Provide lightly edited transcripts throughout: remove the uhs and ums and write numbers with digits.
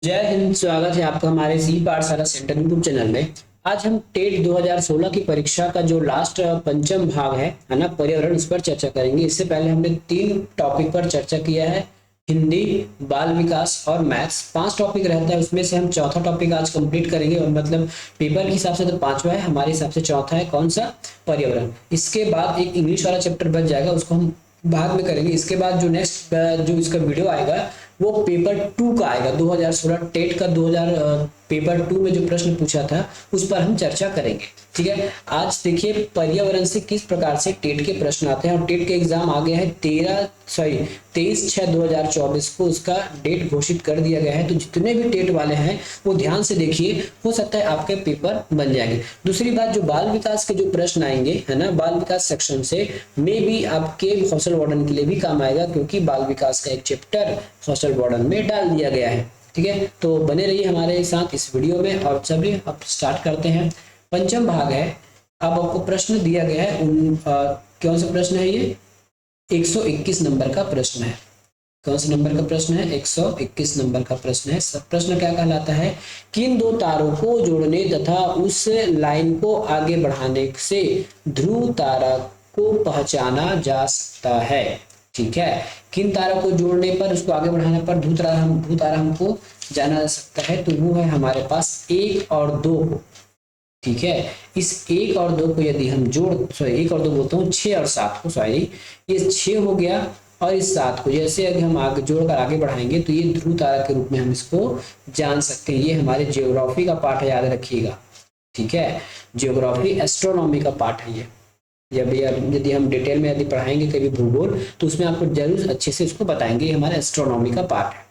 जय हिंद। स्वागत है आपका हमारे सी पाठशाला सेंटर यूट्यूब चैनल में। आज हम टेट 2016 की परीक्षा का जो लास्ट पंचम भाग है ना, पर्यावरण, उस पर चर्चा करेंगे। इससे पहले हमने 3 टॉपिक पर चर्चा किया है, हिंदी, बाल विकास और मैथ्स। 5 टॉपिक रहता है, उसमें से हम चौथा टॉपिक आज कंप्लीट करेंगे। और मतलब पेपर के हिसाब से तो 5वां है, हमारे हिसाब से चौथा है। कौन सा? पर्यावरण। इसके बाद एक इंग्लिश वाला चैप्टर बच जाएगा, उसको हम बाद में करेंगे। इसके बाद जो नेक्स्ट जो इसका वीडियो आएगा वो पेपर 2 का आएगा। 2016 टेट का 2000 पेपर 2 में जो प्रश्न पूछा था उस पर हम चर्चा करेंगे। ठीक है, आज देखिए पर्यावरण से किस प्रकार से टेट के प्रश्न आते हैं। और टेट के एग्जाम आ गया है 23/6/2024 को उसका डेट घोषित कर दिया गया है। तो जितने भी टेट वाले हैं वो ध्यान से देखिए, हो सकता है आपके पेपर बन जाएंगे। दूसरी बात, जो बाल विकास के जो प्रश्न आएंगे है ना, बाल विकास सेक्शन से में भी आपके हॉस्टल वार्डन के लिए भी काम आएगा, क्योंकि बाल विकास का एक चैप्टर हॉस्टल वार्डन में डाल दिया गया है। ठीक है, तो बने रहिए हमारे साथ इस वीडियो में। और चलिए अब स्टार्ट करते हैं। पंचम भाग है। अब आपको प्रश्न दिया गया है कौन सा प्रश्न है ये? 121 नंबर का प्रश्न है। कौन सा नंबर का प्रश्न है? 121 नंबर का प्रश्न है। सब प्रश्न क्या कहलाता है? किन दो तारों को जोड़ने तथा उस लाइन को आगे बढ़ाने से ध्रुव तारा को पहचाना जा सकता है? ठीक है, किन तारों को जोड़ने पर, उसको आगे बढ़ाने पर ध्रुव तारा हमको जाना जा सकता है? तो वो है हमारे पास 1 और 2 को। ठीक है, इस 1 और 2 को यदि हम सॉरी 1 और 2 बोलता हूँ, 6 और 7 को, सॉरी ये 6 हो गया। और इस 7 को जैसे अगर हम आगे जोड़कर आगे बढ़ाएंगे तो ये ध्रुव तारा के रूप में हम इसको जान सकते हैं। ये हमारे जियोग्राफी का पार्ट है, याद रखिएगा। ठीक है, जियोग्राफी एस्ट्रोनॉमी का पार्ट है ये। यदि हम डिटेल में यदि पढ़ाएंगे कभी भूगोल, तो उसमें आपको जरूर अच्छे से इसको बताएंगे। ये हमारे एस्ट्रोनॉमी का पार्ट है।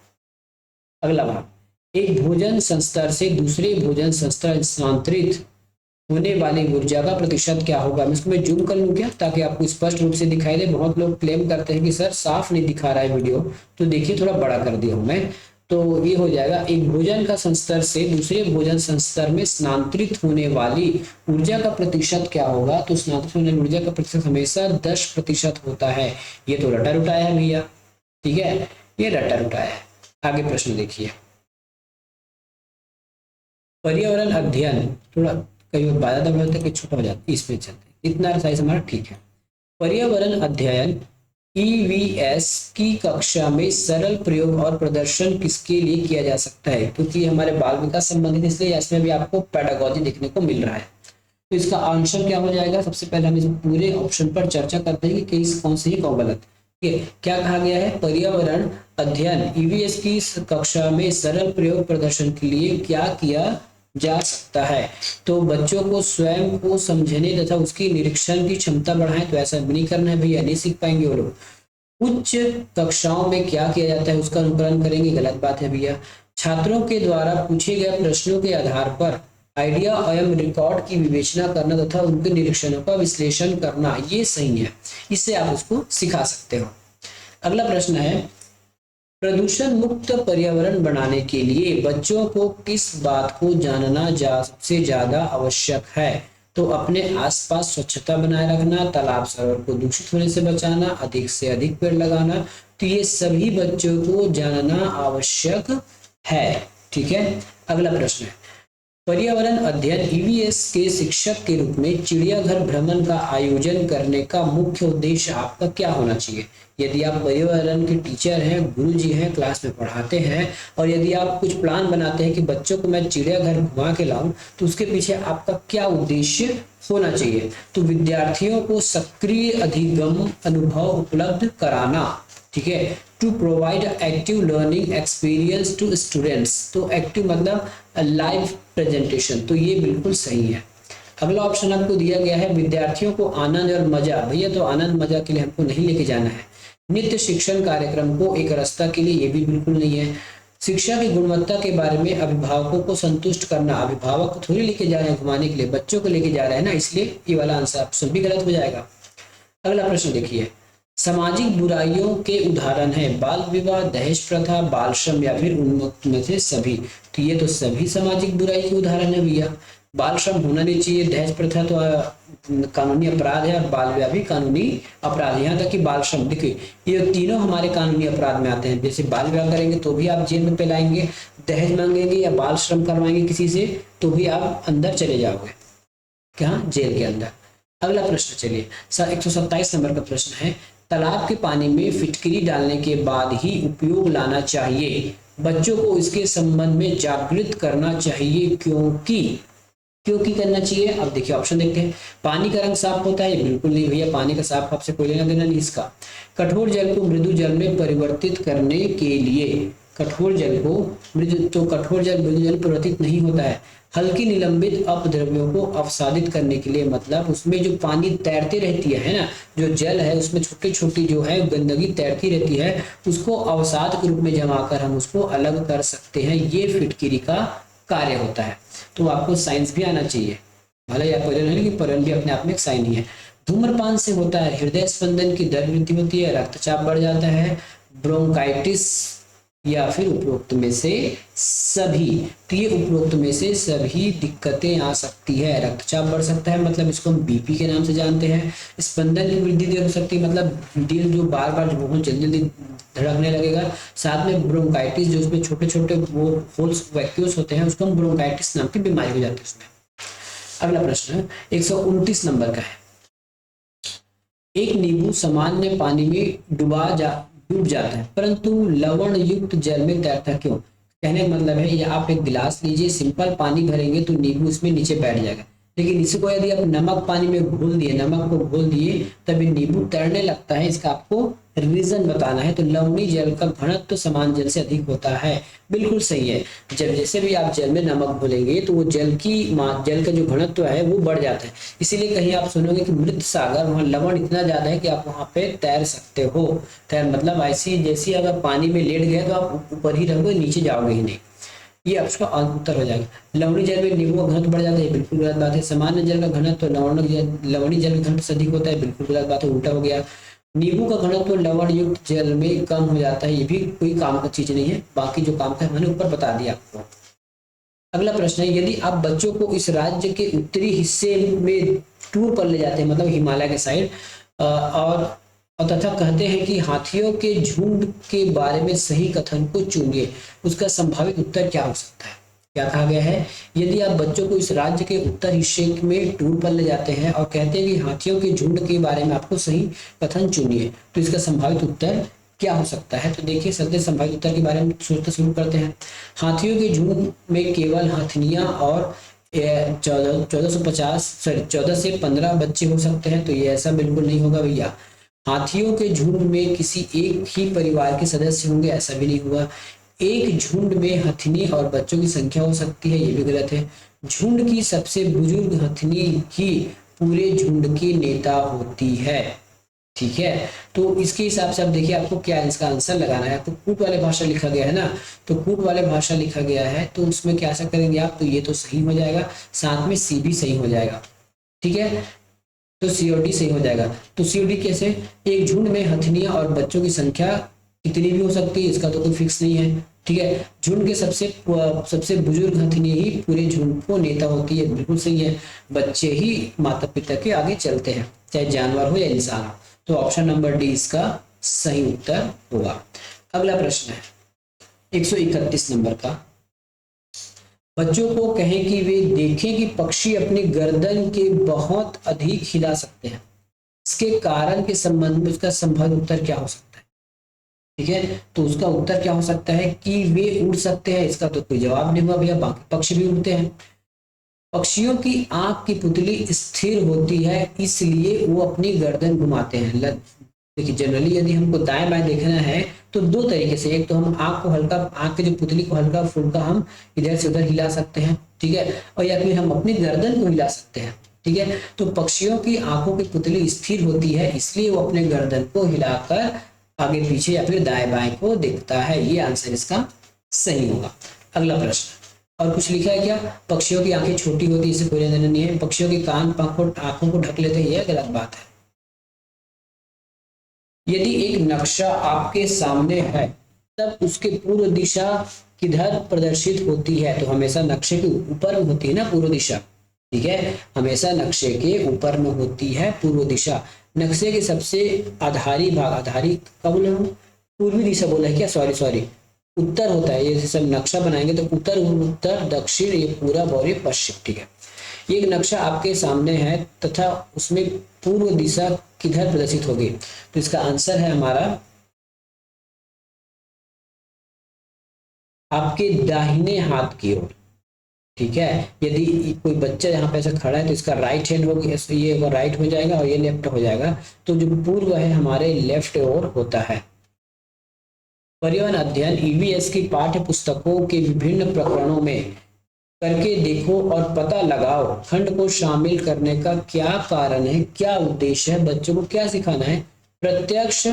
अगला भाग, एक भोजन संस्तर से दूसरे भोजन संस्तर स्थानांतरित होने वाली ऊर्जा का प्रतिशत क्या होगा? मैं इसको जूम कर लूं क्या, ताकि आपको स्पष्ट रूप से दिखाई दे। बहुत लोग क्लेम करते हैं कि सर साफ नहीं दिखा रहा है वीडियो, तो देखिए थोड़ा बड़ा कर दिया हूं मैं। तो ये हो जाएगा, एक भोजन का संस्तर से दूसरे भोजन संस्तर में स्थानांतरित होने वाली ऊर्जा का प्रतिशत क्या होगा? तो स्थानांतरित होने वाली ऊर्जा का प्रतिशत हमेशा 10% होता है। ये तो रटा रुटाया है भैया। ठीक है, ये रटा रुटाया है। आगे प्रश्न देखिए। पर्यावरण अध्ययन, थोड़ा कई बार ज्यादा बड़ा होता है कि छोटा हो जाता है, इसमें चलते इतना साइज हमारा ठीक है। पर्यावरण अध्ययन ईवीएस की कक्षा में सरल प्रयोग और प्रदर्शन किसके लिए किया जा सकता है? क्योंकि हमारे बाल विकास संबंधित, इसलिए इसमें भी आपको पेडागोजी देखने को मिल रहा है। तो इसका आंसर क्या हो जाएगा? सबसे पहले हम इस पूरे ऑप्शन पर चर्चा करते हैं कि कौन सी है, कौन गलत। क्या कहा गया है? पर्यावरण अध्ययन ईवीएस की कक्षा में सरल प्रयोग प्रदर्शन के लिए क्या किया जा सकता है? तो बच्चों को स्वयं को समझने तथा उसकी निरीक्षण की क्षमता बढ़ाएं। तो ऐसा भी नहीं करना है भैया, नहीं सीख पाएंगे वो लोग। उच्च कक्षाओं में क्या किया जाता है उसका अनुकरण करेंगे, गलत बात है भैया। छात्रों के द्वारा पूछे गए प्रश्नों के आधार पर आइडिया एवं रिकॉर्ड की विवेचना करना तथा उनके निरीक्षणों का विश्लेषण करना, ये सही है। इससे आप उसको सिखा सकते हो। अगला प्रश्न है, प्रदूषण मुक्त पर्यावरण बनाने के लिए बच्चों को किस बात को जानना सबसे ज्यादा आवश्यक है? तो अपने आसपास स्वच्छता बनाए रखना, तालाब सरोवर को दूषित होने से बचाना, अधिक से अधिक पेड़ लगाना। तो ये सभी बच्चों को जानना आवश्यक है। ठीक है, अगला प्रश्न है, पर्यावरण अध्ययन ईवीएस के शिक्षक के रूप में चिड़ियाघर भ्रमण का आयोजन करने का मुख्य उद्देश्य आपका क्या होना चाहिए? यदि आप पर्यावरण के टीचर हैं, गुरुजी हैं, क्लास में पढ़ाते हैं, और यदि आप कुछ प्लान बनाते हैं कि बच्चों को मैं चिड़ियाघर घुमा के लाऊं, तो उसके पीछे आपका क्या उद्देश्य होना चाहिए? तो विद्यार्थियों को सक्रिय अधिगम अनुभव उपलब्ध कराना। ठीक है, to provide active learning experience to students. तो एक्टिव मतलब लाइव प्रेजेंटेशन, तो ये बिल्कुल सही है। अगला ऑप्शन आपको दिया गया है, विद्यार्थियों को आनंद और मजा। भैया तो आनंद मजा के लिए हमको नहीं लेके जाना है। नित्य शिक्षण कार्यक्रम को एक रास्ता के लिए, ये भी बिल्कुल नहीं है। शिक्षा की गुणवत्ता के बारे में अभिभावकों को संतुष्ट करना, अभिभावक को थोड़ी लेके जा रहे हैं घुमाने के लिए, बच्चों को लेके जा रहे हैं ना, इसलिए ये वाला आंसर ऑप्शन भी गलत हो जाएगा। अगला प्रश्न देखिए, सामाजिक बुराइयों के उदाहरण है बाल विवाह, दहेज प्रथा, बाल श्रम या फिर उन्मुक्त में से सभी। तो ये तो सभी सामाजिक बुराई के उदाहरण है भैया। बाल श्रम होना नहीं चाहिए, दहेज प्रथा तो कानूनी अपराध है और बाल विवाह भी कानूनी अपराध है। यहाँ तक कि बाल श्रम, देखिए ये तीनों हमारे कानूनी अपराध में आते हैं। जैसे बाल विवाह करेंगे तो भी आप जेल में पेलाएंगे, दहेज मांगेंगे या बाल श्रम करवाएंगे किसी से तो भी आप अंदर चले जाओगे, क्या, जेल के अंदर। अगला प्रश्न चलिए 127 नंबर का प्रश्न है, तालाब के पानी में फिटकरी डालने के बाद ही उपयोग लाना चाहिए, बच्चों को इसके संबंध में जागृत करना चाहिए, क्योंकि करना चाहिए। अब देखिए ऑप्शन देखते हैं। पानी का रंग साफ होता है, बिल्कुल नहीं भैया, पानी का साफ आपसे कोई लेना देना नहीं इसका। कठोर जल को मृदु जल में परिवर्तित करने के लिए, कठोर जल मृदु जल परिवर्तित नहीं होता है। हल्की निलंबित अपद्रव्यों को अवसादित करने के लिए, मतलब उसमें जो पानी तैरती रहती है ना, जो जल है उसमें छोटी छोटी जो है गंदगी तैरती रहती है, उसको अवसाद के रूप में जमा कर हम उसको अलग कर सकते हैं। ये फिटकिरी का कार्य होता है। तो आपको साइंस भी आना चाहिए, भले आप कि पर्यावरण भी अपने आप में एक साइन ही है। धूम्रपान से होता है हृदय स्पंदन की दर वृद्धि होती है, रक्तचाप बढ़ जाता है, ब्रोंकाइटिस या फिर उपरोक्त में से सभी। तो ये उपरोक्त में से सभी दिक्कतें आ सकती है। रक्तचाप बढ़ सकता है, मतलब इसको हम बीपी के नाम से जानते हैं। स्पंदन की वृद्धि देर हो सकती है, मतलब दिल जो बार बार बहुत जल्दी जल्दी धड़कने लगेगा। साथ में ब्रोंकाइटिस, जो उसमें छोटे छोटे वो होल्स वैक्यूल्स होते हैं, उसको हम ब्रोंकाइटिस नाम की बीमारी हो जाती है उसमें। अगला प्रश्न 129 नंबर का है, एक नींबू सामान्य पानी में डूब जाता है परंतु लवण युक्त जल में तैरता क्यों। कहने का मतलब है, ये आप एक गिलास लीजिए, सिंपल पानी भरेंगे तो नींबू इसमें नीचे बैठ जाएगा, लेकिन इसको यदि आप नमक पानी में घोल दिए, नमक को घोल दिए, तभी नींबू तैरने लगता है। इसका आपको रीजन बताना है। तो लवणीय जल का घनत्व तो समान जल से अधिक होता है, बिल्कुल सही है। जब जैसे भी आप जल में नमक घोलेंगे तो वो जल का जो घनत्व है वो बढ़ जाता है। इसीलिए कहीं आप सुनोगे कि मृत सागर, वहाँ लवण इतना ज्यादा है कि आप वहाँ पे तैर सकते हो। तैर मतलब ऐसी जैसी अगर पानी में लेट गए तो आप ऊपर ही रहोगे, नीचे जाओगे ही नहीं। ये आपका उत्तर हो जाएगा। लवणीय जल में नींबू का घनत्व बढ़ जाता है, बिल्कुल गलत बात है। सामान्य जल का घनत्व लवणीय जल का घनत्व से अधिक होता है, बिल्कुल गलत बात है, उल्टा हो गया। नींबू का घनत्व लवण युक्त जल में कम हो जाता है, ये भी कोई काम का चीज नहीं है। बाकी जो काम का है मैंने ऊपर बता दिया आपको। अगला प्रश्न है, यदि आप बच्चों को इस राज्य के उत्तरी हिस्से में टूर पर ले जाते हैं, मतलब हिमालय के साइड, और तथा कहते हैं कि हाथियों के झुंड के बारे में सही कथन को चुनिए, उसका संभावित उत्तर क्या हो सकता है। क्या कहा गया है, यदि आप बच्चों को इस राज्य के उत्तर हिस्से में टूर पर ले जाते हैं और कहते हैं कि हाथियों के झुंड के बारे में आपको सही कथन चुनिए, तो इसका संभावित उत्तर क्या हो सकता है। तो देखिए चलते संभावित उत्तर के बारे में सोचना शुरू करते हैं। हाथियों के झुंड में केवल हथनियां और 14 से 15 बच्चे हो सकते हैं, तो ये ऐसा बिल्कुल नहीं होगा भैया। हाथियों के झुंड में किसी एक ही परिवार के सदस्य होंगे, ऐसा भी नहीं होगा। एक झुंड में हथनी और बच्चों की संख्या हो सकती है, ये भी गलत है। झुंड की सबसे बुजुर्ग हथनी ही पूरे झुंड की नेता होती है, ठीक है। तो इसके हिसाब से आप देखिए आपको क्या इसका आंसर लगाना है। तो कूट वाले भाषा लिखा गया है ना, तो कूट वाले भाषा लिखा गया है, तो उसमें क्या ऐसा करेंगे आप, तो ये तो सही हो जाएगा, साथ में सी भी सही हो जाएगा, ठीक है। तो सी और डी सही हो जाएगा। तो सी और डी कैसे, एक झुंड में हथनियां और बच्चों की संख्या कितनी भी हो सकती है, इसका तो कोई फिक्स नहीं है, ठीक है। झुंड के सबसे बुजुर्ग हथनी ही पूरे झुंड को नेता होती है, बिल्कुल सही है। बच्चे ही माता पिता के आगे चलते हैं, चाहे जानवर हो या इंसान हो। तो ऑप्शन नंबर डी इसका सही उत्तर होगा। अगला प्रश्न है 131 नंबर का, बच्चों को कहें कि वे देखें कि पक्षी अपनी गर्दन के बहुत अधिक हिला सकते हैं, इसके कारण के संबंध में उसका संभावित उत्तर क्या हो सकता है, ठीक है। तो उसका उत्तर क्या हो सकता है कि वे उड़ सकते हैं, इसका तो कोई जवाब नहीं हुआ भैया, बाकी पक्षी भी उड़ते हैं। पक्षियों की आंख की पुतली स्थिर होती है इसलिए वो अपनी गर्दन घुमाते हैं। देखिए जनरली यदि हमको दाएं बाएं देखना है तो दो तरीके से, एक तो हम आंख को हल्का, आंख के जो पुतली को हल्का फुल्का हम इधर से उधर हिला सकते हैं, ठीक है, और या फिर हम अपनी गर्दन को हिला सकते हैं, ठीक है। तो पक्षियों की आंखों की पुतली स्थिर होती है इसलिए वो अपने गर्दन को हिलाकर आगे पीछे या फिर दाएं बाएं को देखता है, ये आंसर इसका सही होगा। अगला प्रश्न, और कुछ लिखा है क्या, पक्षियों की आंखें छोटी होती है, इससे कोई लेना नहीं है। पक्षियों के कान आंखों को ढक लेते हैं, यह गलत बात है। यदि एक नक्शा आपके सामने है तब उसके पूर्व दिशा किधर प्रदर्शित होती है, तो हमेशा नक्शे के ऊपर होती है ना पूर्व दिशा, ठीक है, हमेशा नक्शे के ऊपर में होती है पूर्व दिशा। नक्शे के सबसे आधारी भाग, आधारी कब बोला हूँ, पूर्वी दिशा बोला है क्या, सॉरी सॉरी, उत्तर होता है। ये सब नक्शा बनाएंगे तो उत्तर, उत्तर, दक्षिण, ये पूरब और ये पश्चिम। ठीक है, एक नक्शा आपके सामने है तथा उसमें पूर्व दिशा किधर प्रदर्शित होगी, तो इसका आंसर है हमारा आपके दाहिने हाथ की ओर। ठीक है, यदि कोई बच्चा यहाँ पे ऐसा खड़ा है तो इसका राइट हैंड होगी, ये राइट हो जाएगा और ये लेफ्ट हो जाएगा, तो जो पूर्व है हमारे लेफ्ट ओर होता है। परिवहन अध्ययन ईवीएस की पाठ्य पुस्तकों के विभिन्न प्रकरणों में करके देखो और पता लगाओ खंड को शामिल करने का क्या कारण है, क्या उद्देश्य है, बच्चों को क्या सिखाना है। प्रत्यक्ष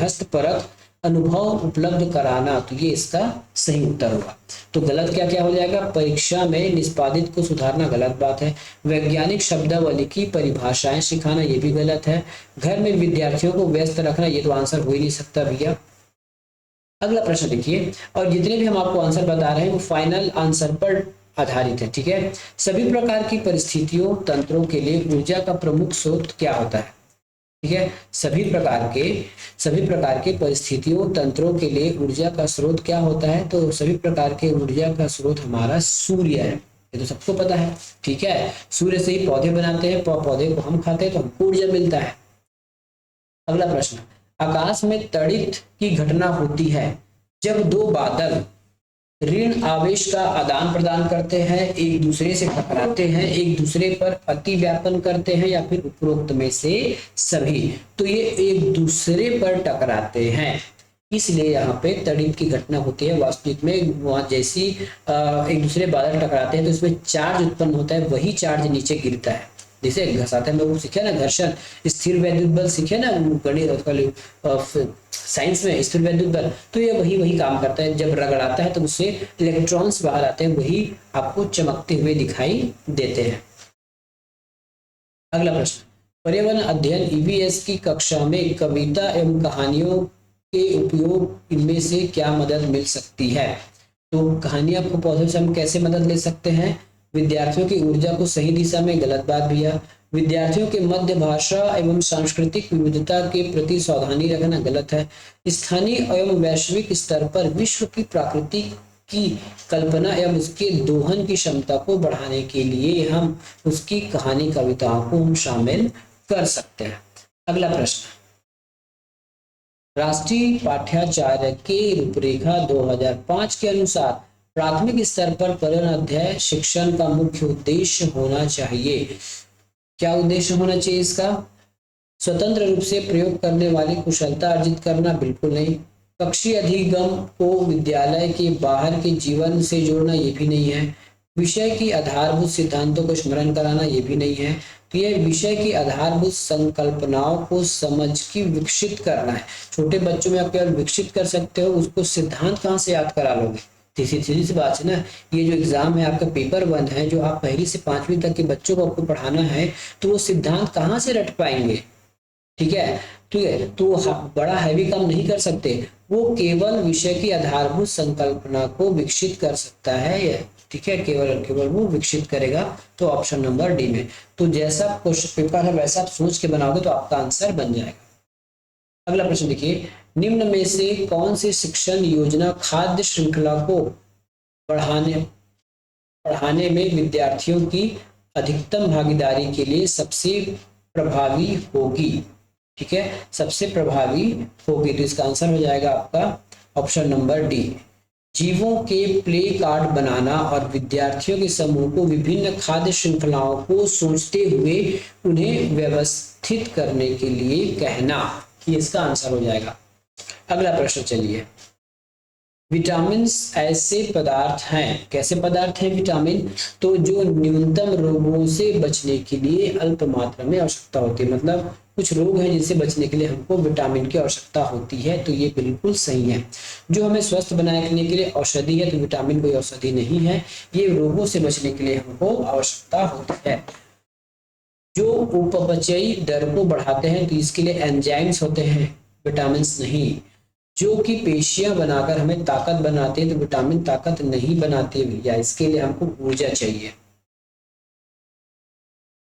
हस्तपरक अनुभव उपलब्ध कराना, तो ये इसका सही उत्तर होगा। तो गलत क्या क्या हो जाएगा, परीक्षा में निष्पादित को सुधारना गलत बात है। वैज्ञानिक शब्दावली की परिभाषाएं सिखाना, ये भी गलत है। घर में विद्यार्थियों को व्यस्त रखना, ये तो आंसर हो ही नहीं सकता भैया। अगला प्रश्न देखिए, और जितने भी हम आपको आंसर बता रहे हैं वो फाइनल आंसर पर आधारित है। ठीक है, सभी प्रकार की परिस्थितियों तंत्रों के लिए ऊर्जा का प्रमुख स्रोत क्या होता है। ठीक है, सभी प्रकार के परिस्थितियों तंत्रों के लिए ऊर्जा का स्रोत क्या होता है, तो सभी प्रकार के ऊर्जा का स्रोत हमारा सूर्य है, ये तो सबको पता है। ठीक है, सूर्य से ही पौधे बनाते हैं, पौधे को हम खाते हैं तो हमको ऊर्जा मिलता है। अगला प्रश्न, आकाश में तड़ित की घटना होती है जब दो बादल ऋण आवेश का आदान प्रदान करते हैं, एक दूसरे से टकराते हैं, एक दूसरे पर अति व्यापन करते हैं, या फिर उपरोक्त में से सभी। तो ये एक दूसरे पर टकराते हैं, इसलिए यहाँ पे तड़ित की घटना होती है। वास्तविक में वहां जैसी एक दूसरे बादल टकराते हैं तो इसमें चार्ज उत्पन्न होता है, वही चार्ज नीचे गिरता है। जैसे घसाते हैं, लोग सीखे ना घर्षण, स्थिर वैद्युत बल सीखे ना गणित साइंस में, स्थिर वैद्युत बल, तो ये वही काम करता है। जब रगड़ाता है तो उससे इलेक्ट्रॉन्स बाहर आते हैं, वही आपको चमकते हुए दिखाई देते हैं। अगला प्रश्न, पर्यावरण अध्ययन ईवीएस की कक्षा में कविता एवं कहानियों के उपयोग इनमें से क्या मदद मिल सकती है। तो कहानियां को पौधे से हम कैसे मदद ले सकते हैं, विद्यार्थियों की ऊर्जा को सही दिशा में, गलत बात भैया। विद्यार्थियों के मध्य भाषा एवं सांस्कृतिक विविधता के प्रति सावधानी रखना, गलत है। स्थानीय एवं वैश्विक स्तर पर विश्व की प्रकृति की कल्पना एवं उसके दोहन की क्षमता को बढ़ाने के लिए हम उसकी कहानी कविताओं को हम शामिल कर सकते हैं। अगला प्रश्न, राष्ट्रीय पाठ्याचार्य के रूपरेखा 2005 के अनुसार प्राथमिक स्तर पर पर्यावरण अध्ययन शिक्षण का मुख्य उद्देश्य होना चाहिए। क्या उद्देश्य होना चाहिए इसका, स्वतंत्र रूप से प्रयोग करने वाली कुशलता अर्जित करना, बिल्कुल नहीं। कक्षीय अधिगम को विद्यालय के बाहर के जीवन से जोड़ना, ये भी नहीं है। विषय की आधारभूत सिद्धांतों को स्मरण कराना, ये भी नहीं है। तो यह विषय की आधारभूत संकल्पनाओं को समझ की विकसित करना है। छोटे बच्चों में आप केवल विकसित कर सकते हो, उसको सिद्धांत कहाँ से याद करा लोगे। सीधी सी बात है ना, ये जो एग्जाम है आपका पेपर 1 है, जो आप 1ली से 5वीं तक के बच्चों को आपको पढ़ाना है, तो वो सिद्धांत कहाँ से रट पाएंगे। ठीक है, तो बड़ा हैवी काम नहीं कर सकते, वो केवल विषय की आधारभूत संकल्पना को विकसित कर सकता है। ठीक है, केवल वो विकसित करेगा। तो ऑप्शन नंबर डी में, तो जैसा क्वेश्चन पेपर है वैसा आप सोच के बनाओगे तो आपका आंसर बन जाएगा। अगला प्रश्न देखिए, निम्न में से कौन सी शिक्षण योजना खाद्य श्रृंखला को बढ़ाने में विद्यार्थियों की अधिकतम भागीदारी के लिए सबसे प्रभावी होगी। ठीक है, सबसे प्रभावी होगी, तो इसका आंसर हो जाएगा आपका ऑप्शन नंबर डी। जीवों के प्ले कार्ड बनाना और विद्यार्थियों के समूह को विभिन्न खाद्य श्रृंखलाओं को सोचते हुए उन्हें व्यवस्थित करने के लिए कहना, ये इसका आंसर हो जाएगा। अगला प्रश्न चलिए, विटामिन ऐसे पदार्थ हैं, कैसे पदार्थ हैं विटामिन, तो जो न्यूनतम रोगों से बचने के लिए अल्प मात्रा में आवश्यकता होती है। मतलब कुछ रोग हैं जिनसे बचने के लिए हमको विटामिन की आवश्यकता होती है, तो ये बिल्कुल सही है। जो हमें स्वस्थ बनाए रखने के लिए औषधि है, तो विटामिन कोई औषधि नहीं है, ये रोगों से बचने के लिए हमको आवश्यकता होती है। जो उपपचयी दर को बढ़ाते हैं, तो इसके लिए एंजाइम्स होते हैं, विटामिन नहीं। जो कि पेशियां बनाकर हमें ताकत बनाते हैं, तो विटामिन ताकत नहीं बनाते भैया, इसके लिए हमको ऊर्जा चाहिए।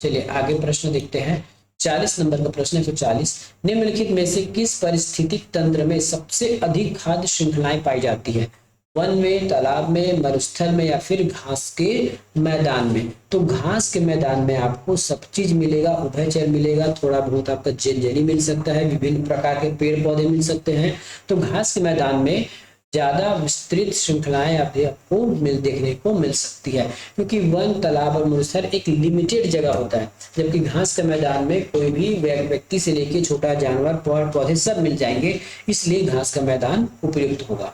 चलिए आगे प्रश्न देखते हैं। 40 नंबर का प्रश्न है। 140, निम्नलिखित में से किस पारिस्थितिक तंत्र में सबसे अधिक खाद्य श्रृंखलाएं पाई जाती है? वन में, तालाब में, मरुस्थल में या फिर घास के मैदान में? तो घास के मैदान में आपको सब चीज मिलेगा, उभयचर मिलेगा, थोड़ा बहुत आपका जलजली मिल सकता है, विभिन्न प्रकार के पेड़ पौधे मिल सकते हैं। तो घास के मैदान में ज्यादा विस्तृत श्रृंखलाएं आपको देखने को मिल सकती है, क्योंकि वन, तालाब और मरुस्थल एक लिमिटेड जगह होता है, जबकि घास के मैदान में कोई भी व्यक्ति से लेके छोटा जानवर, पौधे सब मिल जाएंगे, इसलिए घास का मैदान उपयुक्त होगा।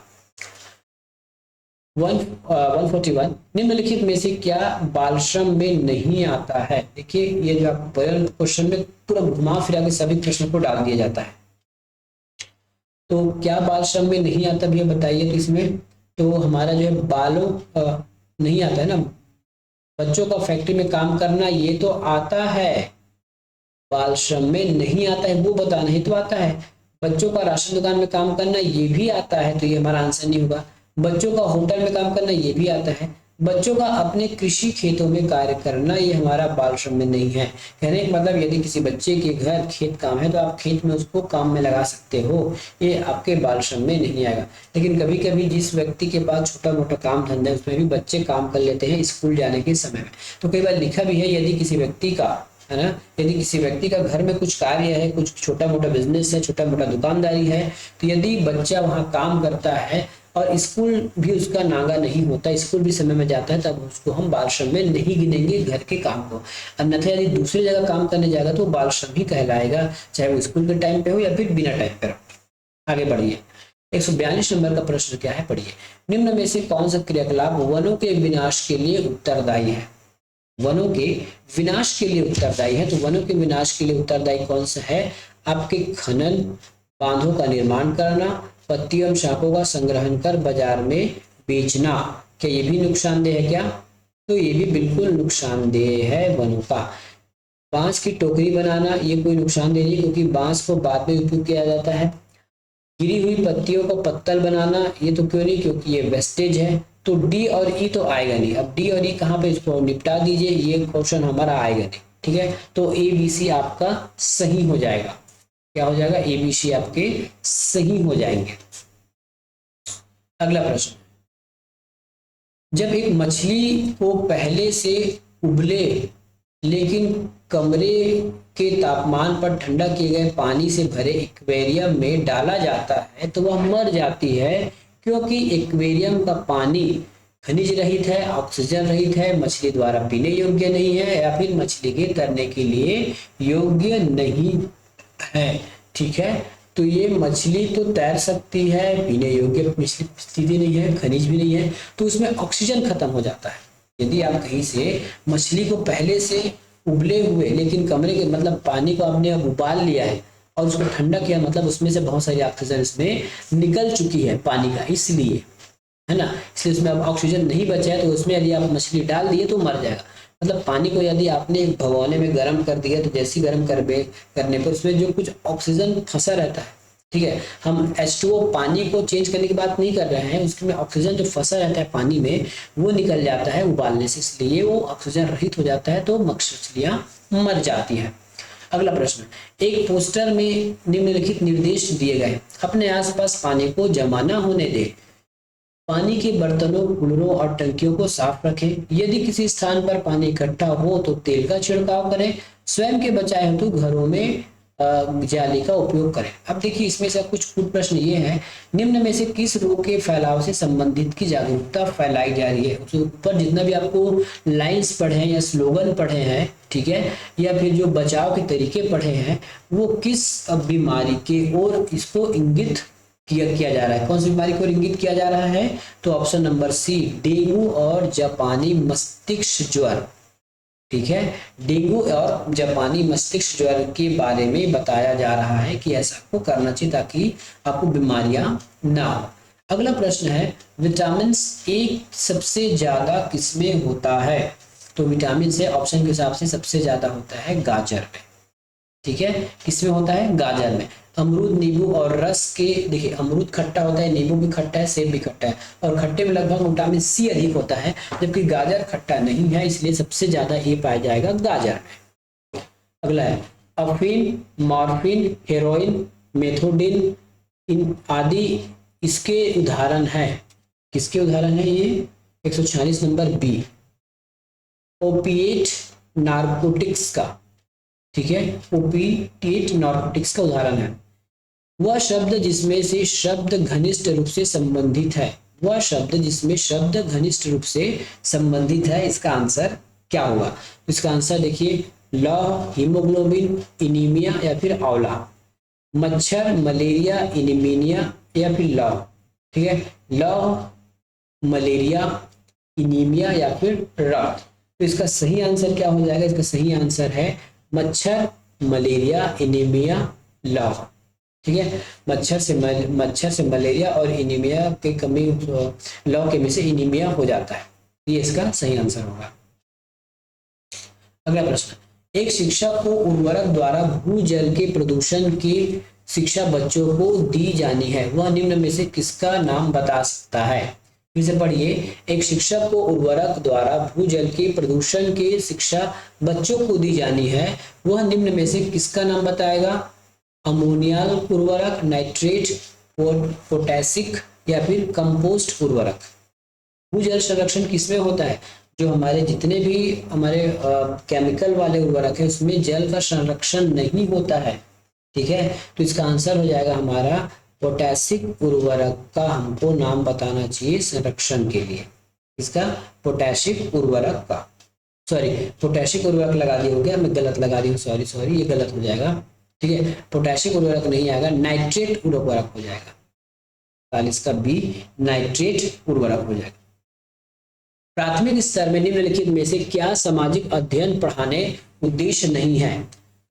141, निम्नलिखित में से क्या बाल श्रम में नहीं आता है? देखिए ये जो क्वेश्चन में पूरा घुमा फिरा के सभी प्रश्नों को डाल दिया जाता है। तो क्या बाल श्रम में नहीं आता भैया बताइए। तो इसमें तो हमारा जो है बालों नहीं आता है ना, बच्चों का फैक्ट्री में काम करना ये तो आता है, बाल श्रम में नहीं आता है वो बताना ही तो आता है। बच्चों का राशन दुकान में काम करना ये भी आता है, तो ये हमारा आंसर नहीं होगा। बच्चों का होटल में काम करना ये भी आता है। बच्चों का अपने कृषि खेतों में कार्य करना ये हमारा बाल श्रम में नहीं है। कहने का मतलब यदि किसी बच्चे के घर खेत काम है तो आप खेत में उसको काम में लगा सकते हो, ये आपके बाल श्रम में नहीं आएगा। लेकिन कभी कभी जिस व्यक्ति के पास छोटा मोटा काम धंधा है उसमें भी बच्चे काम कर लेते हैं स्कूल जाने के समय में। तो कई बार लिखा भी है यदि किसी व्यक्ति का, है ना, यदि किसी व्यक्ति का घर में कुछ कार्य है, कुछ छोटा मोटा बिजनेस है, छोटा मोटा दुकानदारी है, तो यदि बच्चा वहां काम करता है और स्कूल भी उसका नागा नहीं होता, स्कूल भी समय में जाता है, तब उसको हम बाल श्रम में नहीं गिनेंगे घर के काम को। अन्यथा यदि दूसरी जगह काम करने जाएगा तो बाल श्रम ही कहलाएगा, चाहे वो स्कूल के टाइम पे हो या फिर बिना टाइम पे हो। आगे बढ़िए। 142 नंबर का प्रश्न क्या है, पढ़िए। निम्न में से कौन सा क्रियाकलाप वनों के विनाश के लिए उत्तरदायी है? वनों के विनाश के लिए उत्तरदायी है। तो वनों के विनाश के लिए उत्तरदायी कौन सा है? आपके खनन, बांधों का निर्माण करना, पत्ती एवं शाखों का संग्रहण कर बाजार में बेचना। क्या ये भी नुकसानदेह है क्या? तो ये भी बिल्कुल नुकसानदेह है वनों का। बांस की टोकरी बनाना ये कोई नुकसानदेह नहीं, क्योंकि बांस को बाद में उपयोग किया जाता है। गिरी हुई पत्तियों को पत्तल बनाना ये तो क्यों नहीं, क्योंकि ये वेस्टेज है। तो डी और ई तो आएगा नहीं। अब डी और ई कहाँ पे, इसको निपटा दीजिए, ये क्वेश्चन हमारा आएगा नहीं। ठीक है, तो ए बी सी आपका सही हो जाएगा। क्या हो जाएगा? ए बी सी आपके सही हो जाएंगे। अगला प्रश्न, जब एक मछली को पहले से उबले लेकिन कमरे के तापमान पर ठंडा किए गए पानी से भरे एक्वेरियम में डाला जाता है तो वह मर जाती है, क्योंकि एक्वेरियम का पानी खनिज रहित है, ऑक्सीजन रहित है, मछली द्वारा पीने योग्य नहीं है, या फिर मछली के तैरने के लिए योग्य नहीं है। ठीक है, तो ये मछली तो तैर सकती है, पीने योग्य मछली स्थिति नहीं है, खनिज भी नहीं है, तो उसमें ऑक्सीजन खत्म हो जाता है। यदि आप कहीं से मछली को पहले से उबले हुए लेकिन कमरे के मतलब पानी को आपने अब उबाल लिया है और उसको ठंडा किया, मतलब उसमें से बहुत सारी ऑक्सीजन इसमें निकल चुकी है पानी का, इसलिए, है ना, इसलिए उसमें अब ऑक्सीजन नहीं बचा है, तो उसमें यदि आप मछली डाल दिए तो मर जाएगा। मतलब पानी को यदि आपने भगोने में गर्म कर दिया तो जैसी गर्म करने पर उसमें जो कुछ ऑक्सीजन फंसा रहता है, ठीक है, हम H2O पानी को चेंज करने की बात नहीं कर रहे हैं, उसमें ऑक्सीजन जो फंसा रहता है पानी में वो निकल जाता है उबालने से, इसलिए वो ऑक्सीजन रहित हो जाता है, तो मछलियां मर जाती है। अगला प्रश्न, एक पोस्टर में निम्नलिखित निर्देश दिए गए, अपने आसपास पानी को जमा न होने दे, पानी के बर्तनों, कूलरों और टंकियों को साफ रखें, यदि किसी स्थान पर पानी इकट्ठा हो तो तेल का छिड़काव करें, स्वयं के बचाए हेतु घरों में जाली का उपयोग करें। अब देखिए इसमें से कुछ प्रश्न ये है, निम्न में से किस रोग के फैलाव से संबंधित की जागरूकता फैलाई जा रही है? उसके ऊपर जितना भी आपको लाइंस पढ़े हैं या स्लोगन पढ़े हैं, ठीक है, या फिर जो बचाव के तरीके पढ़े हैं, वो किस बीमारी के ओर इसको इंगित किया जा रहा है? कौन सी बीमारी को इंगित किया जा रहा है? तो ऑप्शन नंबर सी, डेंगू और जापानी मस्तिष्क ज्वर। ठीक है, डेंगू और जापानी मस्तिष्क ज्वर के बारे में बताया जा रहा है कि ऐसा आपको करना चाहिए ताकि आपको बीमारियां ना हो। अगला प्रश्न है, विटामिन ए सबसे ज्यादा किसमें होता है? तो विटामिन से ऑप्शन के हिसाब से सबसे ज्यादा होता है गाजर में। ठीक है, किसमें होता है? गाजर में। अमरूद, नींबू और रस के, देखिए अमरूद खट्टा होता है, नींबू भी खट्टा है, सेब भी खट्टा है, और खट्टे में लगभग विटामिन सी अधिक होता है, जबकि गाजर खट्टा नहीं है, इसलिए सबसे ज्यादा ये पाया जाएगा गाजर में। अगला है अफीन, मॉर्फिन, हेरोइन, मेथोडिन, इन आदि इसके उदाहरण है। किसके उदाहरण है ये? 146 नंबर बी, ओपिएट नार्कोटिक्स का। ठीक है, ओपिएट नार्कोटिक्स का उदाहरण है। वह शब्द जिसमें से शब्द घनिष्ठ रूप से संबंधित है, वह शब्द जिसमें शब्द घनिष्ठ रूप से संबंधित है, इसका आंसर क्या होगा? इसका आंसर देखिए, लौह, हीमोग्लोबिन, इनीमिया या फिर आंवला। मच्छर, मलेरिया, इनिमिनिया या फिर लौह। ठीक है, लौह, मलेरिया, इनीमिया या फिर रक्त। तो इसका सही आंसर क्या हो जाएगा? इसका सही आंसर है मच्छर, मलेरिया, इनीमिया, लौह। ठीक है, मच्छर से मलेरिया और इनीमिया के कमी, लौ के में से इनीमिया हो जाता है। ये इसका सही आंसर होगा। अगला प्रश्न, एक शिक्षक को उर्वरक द्वारा भूजल के प्रदूषण की शिक्षा बच्चों को दी जानी है, वह निम्न में से किसका नाम बता सकता है? फिर से पढ़िए, एक शिक्षक को उर्वरक द्वारा भूजल के प्रदूषण की शिक्षा बच्चों को दी जानी है, वह निम्न में से किसका नाम बताएगा? अमोनियल उर्वरक, नाइट्रेट, पोटैशिक या फिर कंपोस्ट उर्वरक। भूजल संरक्षण किसमें होता है? जो हमारे जितने भी हमारे केमिकल वाले उर्वरक है उसमें जल का संरक्षण नहीं होता है। ठीक है, तो इसका आंसर हो जाएगा हमारा पोटैशिक उर्वरक का हमको नाम बताना चाहिए संरक्षण के लिए। इसका पोटैशिक उर्वरक का, सॉरी पोटैशिक उर्वरक लगा दिया हो गया, मैं गलत लगा दी हूँ, सॉरी ये गलत हो जाएगा। ठीक है, पोटैशिक उर्वरक नहीं आएगा, नाइट्रेट उर्वरक हो जाएगा। 40 का बी, नाइट्रेट उर्वरक हो जाएगा। प्राथमिक स्तर में निम्नलिखित में से क्या सामाजिक अध्ययन पढ़ाने उद्देश्य नहीं है?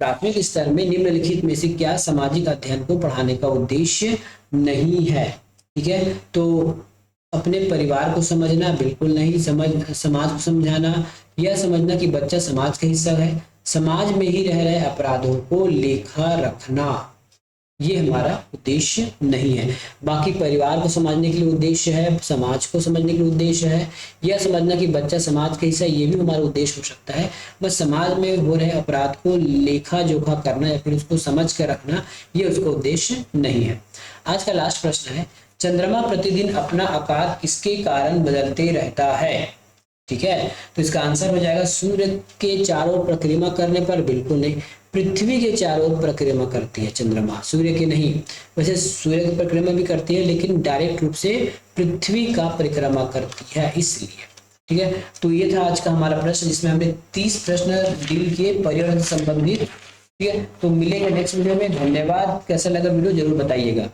प्राथमिक स्तर में निम्नलिखित में से क्या सामाजिक अध्ययन को पढ़ाने का उद्देश्य नहीं है? ठीक है, तो अपने परिवार को समझना बिल्कुल नहीं, समाज को समझाना, यह समझना कि बच्चा समाज का हिस्सा है, समाज में ही रह रहे अपराधों को लेखा रखना, ये हमारा उद्देश्य नहीं है। बाकी परिवार को समझने के लिए उद्देश्य है, समाज को समझने के लिए उद्देश्य है, यह समझना कि बच्चा समाज का हिस्सा, ये भी हमारा उद्देश्य हो सकता है। बस समाज में हो रहे अपराध को लेखा जोखा करना या फिर उसको समझ कर रखना, ये उसका उद्देश्य नहीं है। आज का लास्ट प्रश्न है, चंद्रमा प्रतिदिन अपना आकार किसके कारण बदलते रहता है? ठीक है, तो इसका आंसर हो जाएगा सूर्य के चारों ओर परिक्रमा करने पर। बिल्कुल नहीं, पृथ्वी के चारों ओर परिक्रमा करती है चंद्रमा, सूर्य के नहीं। वैसे सूर्य की परिक्रमा भी करती है लेकिन डायरेक्ट रूप से पृथ्वी का परिक्रमा करती है, इसलिए। ठीक है, तो ये था आज का हमारा प्रश्न जिसमें हमने 30 प्रश्न डील किए पर्यावरण से संबंधित। ठीक है, तो मिलेंगे नेक्स्ट वीडियो में। धन्यवाद। कैसा लगा वीडियो जरूर बताइएगा।